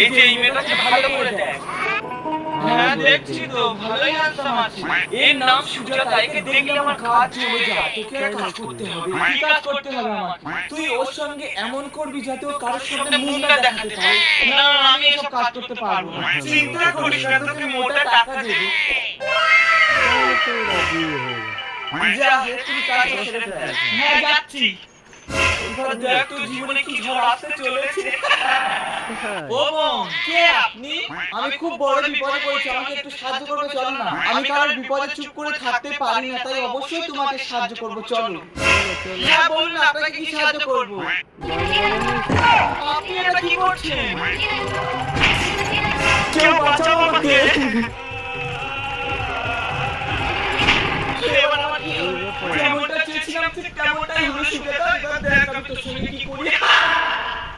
এই যে এই মেয়েটাকে ভালো করে দেখ। হ্যাঁ দেখছি তো, ভালোই হ্যান্ডসাম আছে। এর নাম সুজাতা। একে দেখলে আমার কাজ চলে যায়। তোকে আর কাজ করতে হবে। কি কাজ করতে হবে আমার? তুই ওর সঙ্গে এমন করবি যাতে ও কারোর সামনে মুখটা দেখাতে পারে। না না, আমি এসব কাজ করতে পারবো না। চিন্তা করিস না, তোকে মোটা টাকা দেবো। যা তুই কাজ সেরে ফেল। হ্যাঁ যাচ্ছি। এবার দেখ তোর জীবনে কি ঝড় আসতে চলেছে। ও বোন, কে আপনি? আমি খুব বড় বিপদে পড়েছি, আমাকে একটু সাহায্য করবে, চলো না। আমি কারোর বিপদে চুপ করে থাকতে পারি না, তাই অবশ্যই তোমাকে সাহায্য করব, চলো। হ্যাঁ বলুন, আপনাকে কি সাহায্য করব? আপনি এটা কি করছেন? কেউ বাঁচাও আমাকে। এবার আমার কি হবে? যেমনটা চেয়েছিলাম ঠিক তেমনটাই হলো সুজাতা। এবার দেখ আমি তোর সঙ্গে কি করি।